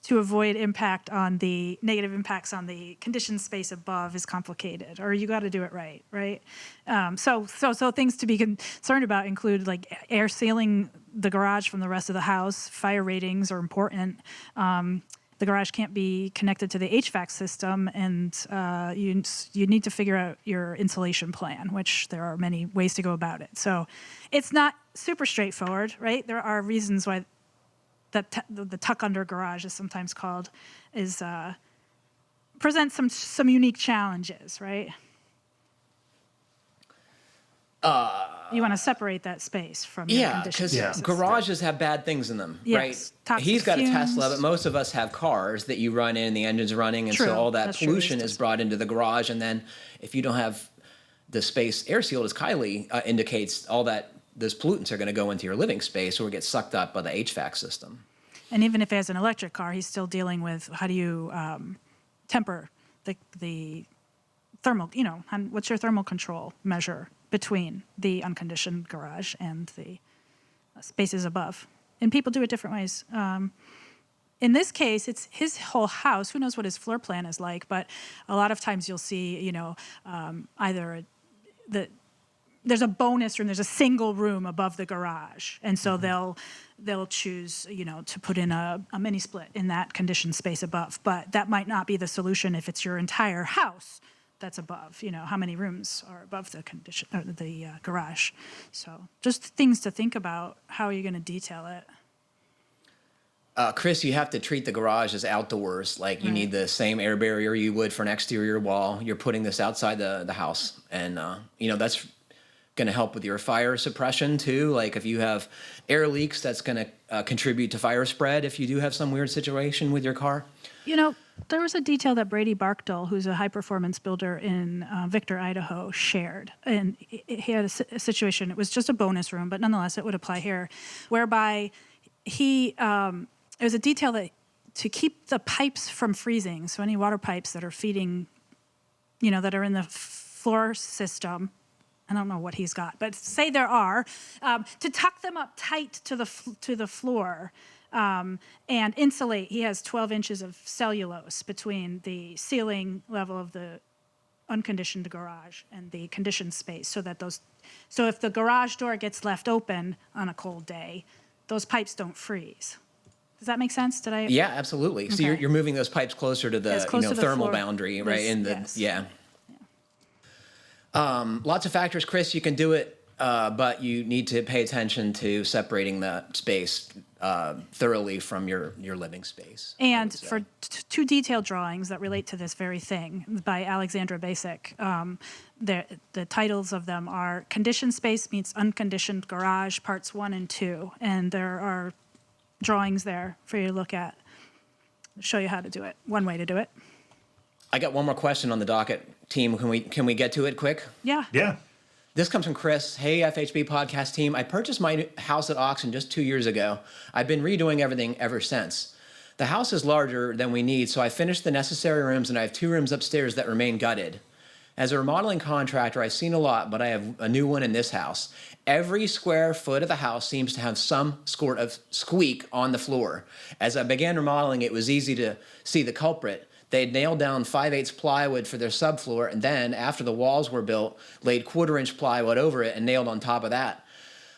to avoid negative impacts on the conditioned space above is complicated, or you got to do it right? So things to be concerned about include like air sealing the garage from the rest of the house. Fire ratings are important. The garage can't be connected to the HVAC system, and you need to figure out your insulation plan, which there are many ways to go about it. So it's not super straightforward, right? There are reasons why the tuck under garage is sometimes called, presents some unique challenges, right? You want to separate that space from your Yeah, conditioned because spaces. garages have bad things in them, Yes, right? toxic He's got a Tesla, fumes. but most of us have cars that you run in, the engine's running, and True, so all that that's true. pollution It's is just- brought into the garage. And then if you don't have the space air sealed, as Kiley indicates, all that those pollutants are going to go into your living space or get sucked up by the HVAC system. And even if he has an electric car, he's still dealing with how do you temper the thermal, what's your thermal control measure between the unconditioned garage and the spaces above? And people do it different ways. In this case, it's his whole house. Who knows what his floor plan is like? But a lot of times you'll see, either there's a bonus room, there's a single room above the garage, and so they'll choose, to put in a mini split in that conditioned space above. But that might not be the solution if it's your entire house that's above. How many rooms are above the garage? So just things to think about. How are you going to detail it? Chris, you have to treat the garage as outdoors. Like you need the same air barrier you would for an exterior wall. You're putting this outside the house. And, that's going to help with your fire suppression too. Like if you have air leaks, that's going to contribute to fire spread if you do have some weird situation with your car. There was a detail that Brady Barkdale, who's a high-performance builder in Victor, Idaho, shared. And he had a situation, it was just a bonus room, but nonetheless it would apply here, whereby it was a detail that to keep the pipes from freezing, so any water pipes that are feeding, that are in the floor system, I don't know what he's got, but say there are, to tuck them up tight to the floor and insulate. He has 12 inches of cellulose between the ceiling level of the unconditioned garage and the conditioned space, so if the garage door gets left open on a cold day, those pipes don't freeze. Does that make sense? Did I? Yeah, absolutely. Okay. So you're moving those pipes closer to the to the thermal floor. boundary, right? Yes. Lots of factors, Chris. You can do it, but you need to pay attention to separating the space thoroughly from your living space. And for two detailed drawings that relate to this very thing by Alexandra Basic, the titles of them are Conditioned Space Meets Unconditioned Garage, Parts 1 and 2. And there are drawings there for you to look at, show you how to do it. One way to do it. I got one more question on the docket, team. Can we get to it quick? Yeah. This comes from Chris. Hey, FHB podcast team. I purchased my house at auction just 2 years ago. I've been redoing everything ever since. The house is larger than we need, so I finished the necessary rooms, and I have 2 rooms upstairs that remain gutted. As a remodeling contractor, I've seen a lot, but I have a new one in this house. Every square foot of the house seems to have some sort of squeak on the floor. As I began remodeling, it was easy to see the culprit. They had nailed down 5/8 plywood for their subfloor, and then, after the walls were built, laid 1/4-inch plywood over it and nailed on top of that.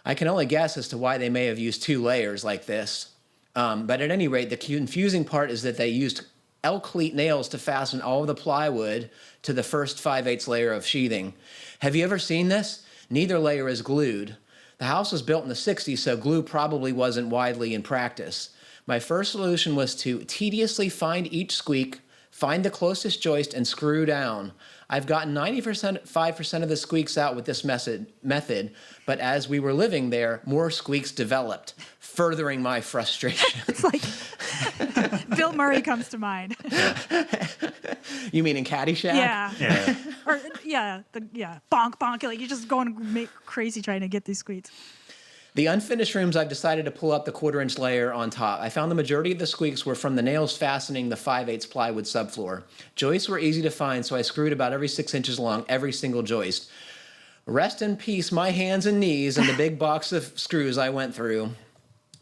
I can only guess as to why they may have used 2 layers like this. But at any rate, the confusing part is that they used L-cleat nails to fasten all of the plywood to the first 5/8 layer of sheathing. Have you ever seen this? Neither layer is glued. The house was built in the 60s, so glue probably wasn't widely in practice. My first solution was to tediously find each squeak, find the closest joist, and screw down. I've gotten 95% of the squeaks out with this method, but as we were living there, more squeaks developed, furthering my frustration. It's like Bill Murray comes to mind. You mean in Caddyshack? Yeah. Or bonk bonk. Like you're just going crazy trying to get these squeaks. The unfinished rooms, I've decided to pull up the 1/4-inch layer on top. I found the majority of the squeaks were from the nails fastening the 5/8 plywood subfloor. Joists were easy to find, so I screwed about every 6 inches along every single joist. Rest in peace, my hands and knees, and the big box of screws I went through.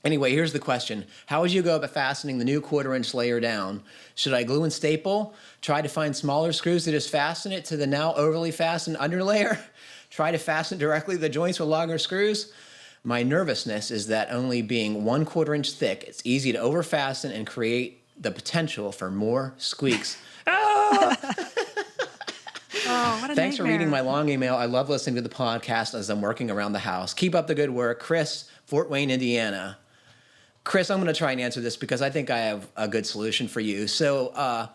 Anyway, here's the question. How would you go about fastening the new 1/4-inch layer down? Should I glue and staple? Try to find smaller screws to just fasten it to the now overly fastened underlayer? Try to fasten directly to the joints with longer screws? My nervousness is that only being 1/4-inch thick, it's easy to overfasten and create the potential for more squeaks. Oh, what a Thanks for nightmare. reading my long email. I love listening to the podcast as I'm working around the house. Keep up the good work. Chris, Fort Wayne, Indiana. Chris, I'm going to try and answer this because I think I have a good solution for you. So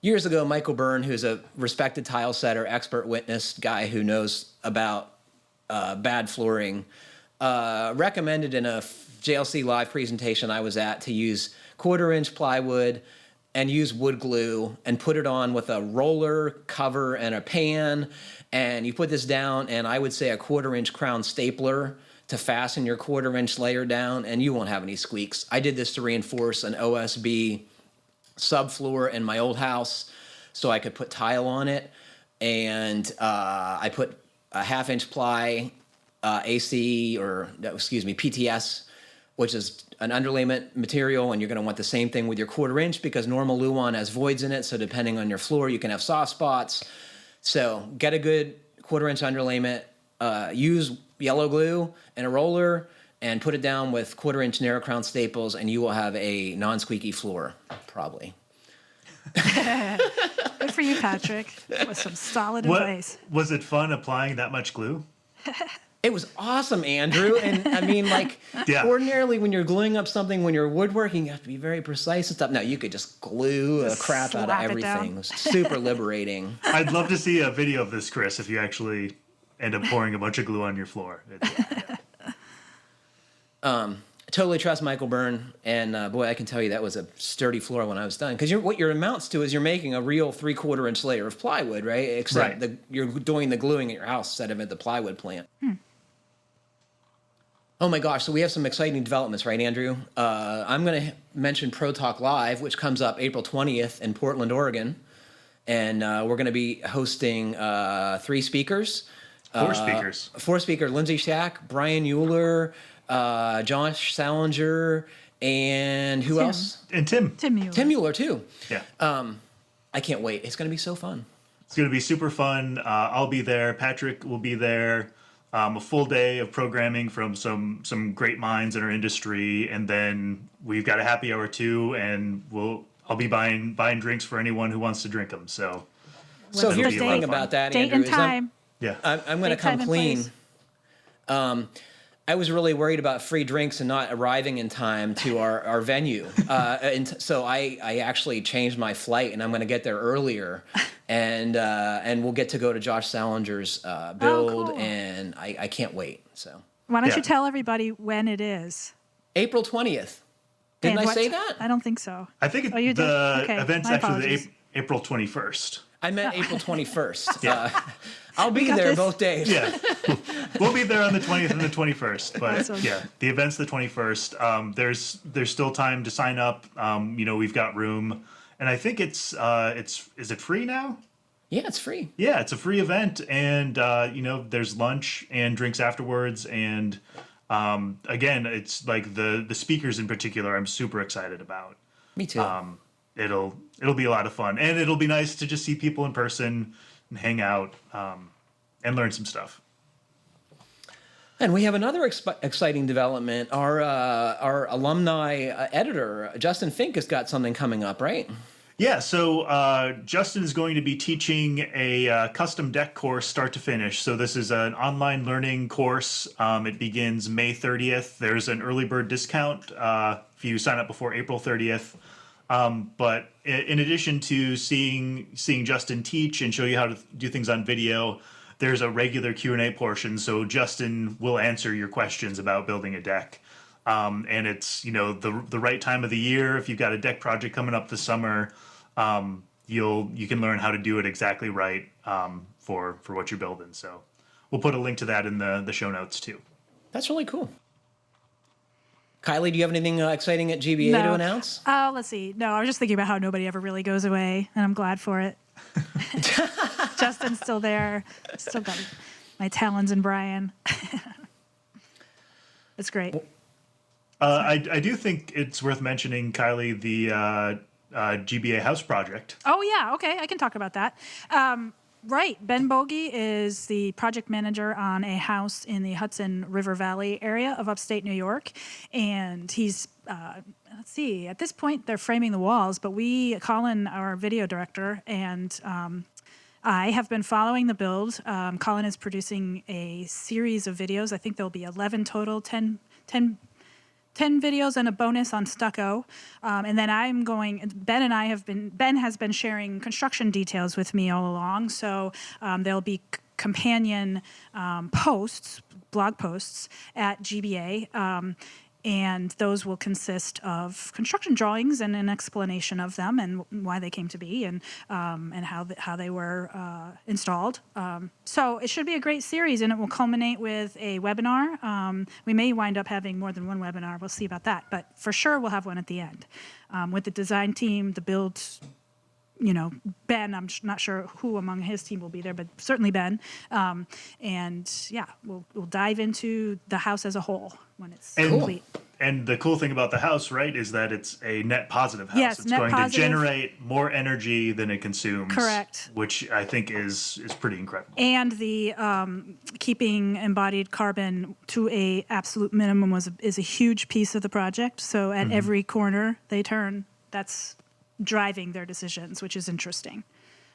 years ago, Michael Byrne, who's a respected tile setter, expert witness guy who knows about bad flooring, recommended in a JLC live presentation I was at to use 1/4-inch plywood and use wood glue and put it on with a roller cover and a pan. And you put this down, and I would say a 1/4-inch crown stapler to fasten your 1/4-inch layer down, and you won't have any squeaks. I did this to reinforce an OSB subfloor in my old house so I could put tile on it. and I put a 1/2-inch ply AC, or no, excuse me, PTS, which is an underlayment material, and you're going to want the same thing with your 1/4 inch because normal Luan has voids in it, so depending on your floor, you can have soft spots. So get a good 1/4 inch underlayment, use yellow glue and a roller, and put it down with 1/4 inch narrow crown staples, and you will have a non-squeaky floor, probably. Good for you, Patrick. That was some solid advice. Was it fun applying that much glue? It was awesome, Andrew. And I mean, like, Yeah. ordinarily when you're gluing up something, when you're woodworking, you have to be very precise and stuff. No, you could just glue the crap out of slap it everything. down. It was super liberating. I'd love to see a video of this, Chris, if you actually end up pouring a bunch of glue on your floor. Totally trust Michael Byrne, and boy, I can tell you that was a sturdy floor when I was done. Because what your amounts to is you're making a real 3/4 inch layer of plywood, right? Except Right. you're doing the gluing at your house instead of at the plywood plant. Oh my gosh, so we have some exciting developments, right, Andrew? I'm going to mention Pro Talk Live, which comes up April 20th in Portland, Oregon. And we're going to be hosting 3 speakers. 4 speakers. 4 speakers, Lindsay Shack, Brian Euler, Josh Salinger, and who Tim. else? And Tim. Tim Mueller. Tim Euler, too. Yeah. I can't wait. It's going to be so fun. It's going to be super fun. I'll be there. Patrick will be there. A full day of programming from some great minds in our industry, and then we've got a happy hour too, and I'll be buying drinks for anyone who wants to drink them. So So here's be the a lot thing of fun. about that, Date Andrew. and is time. yeah, I'm going to Date, time, come and clean. place. I was really worried about free drinks and not arriving in time to our venue. And so I actually changed my flight, and I'm going to get there earlier. And we'll get to go to Josh Salinger's build, cool. and I can't wait. So Why don't Yeah. you tell everybody when it is? April 20th. Didn't And I what- say that? I don't think so. I think Oh, you did? the Okay, event's my actually apologies. April 21st. I meant April 21st. Yeah. I'll be got there this. both days. Yeah, we'll be there on the 20th and the 21st. But Awesome. yeah, the event's the 21st. There's still time to sign up. We've got room, and I think is it free now? Yeah, it's free. Yeah, it's a free event, and there's lunch and drinks afterwards. And again, it's like the speakers in particular, I'm super excited about. Me too. It'll be a lot of fun, and it'll be nice to just see people in person and hang out and learn some stuff. And we have another exciting development. Our alumni editor, Justin Fink, has got something coming up, right? Yeah, so Justin is going to be teaching a custom deck course start to finish. So this is an online learning course. It begins May 30th. There's an early bird discount if you sign up before April 30th. But in addition to seeing Justin teach and show you how to do things on video, there's a regular Q&A portion. So Justin will answer your questions about building a deck. And it's, the right time of the year. If you've got a deck project coming up this summer, you can learn how to do it exactly right for what you're building. So we'll put a link to that in the show notes too. That's really cool. Kylie, do you have anything exciting at GBA to announce? Let's see. No, I was just thinking about how nobody ever really goes away, and I'm glad for it. Justin's still there. Still got my talons and Brian. It's great. I do think it's worth mentioning, Kylie, the GBA house project. Oh, yeah. Okay. I can talk about that. Right. Ben Bogie is the project manager on a house in the Hudson River Valley area of upstate New York. And he's, let's see, at this point, they're framing the walls, but Colin, our video director, and I have been following the build. Colin is producing a series of videos. I think there'll be 11 total, 10 videos and a bonus on stucco. And then Ben has been sharing construction details with me all along. So there'll be companion blog posts at GBA. And those will consist of construction drawings and an explanation of them and why they came to be and how they were installed. So it should be a great series, and it will culminate with a webinar. We may wind up having more than one webinar. We'll see about that. But for sure, we'll have one at the end with the design team, the build Ben, I'm not sure who among his team will be there, but certainly Ben. And yeah, we'll dive into the house as a whole when it's complete. And the cool thing about the house, right, is that it's a net positive house. Yes, it's net going positive. to generate more energy than it consumes. Correct. Which I think is pretty incredible. And the keeping embodied carbon to a absolute minimum is a huge piece of the project. So at every corner they turn, that's driving their decisions, which is interesting.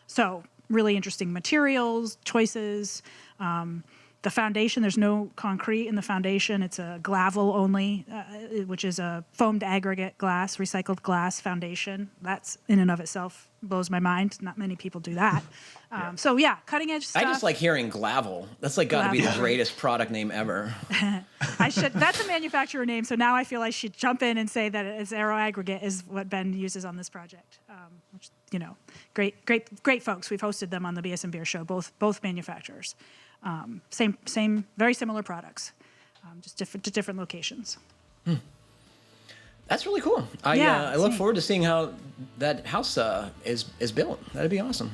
So really interesting materials, choices. The foundation, there's no concrete in the foundation. It's a glavel only, which is a foamed aggregate glass, recycled glass foundation. That's in and of itself blows my mind. Not many people do that. So yeah, cutting edge stuff. I just like hearing glavel. That's like got to be the greatest product name ever. That's a manufacturer name, so now I feel I should jump in and say that it's Aero Aggregate is what Ben uses on this project. Which, great folks. We've hosted them on the BS and Beer show, both manufacturers. Same, very similar products, just different locations. That's really cool. I look forward to seeing how that house is built. That'd be awesome.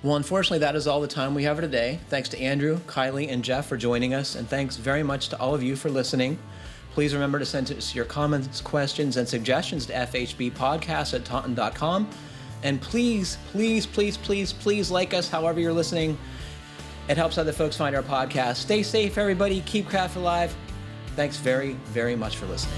Well, unfortunately, that is all the time we have for today. Thanks to Andrew, Kiley, and Jeff for joining us, and thanks very much to all of you for listening. Please remember to send us your comments, questions, and suggestions to fhbpodcast@taunton.com. And please, please, please, please, please like us however you're listening. It helps other folks find our podcast. Stay safe, everybody. Keep craft alive. Thanks very, very much for listening.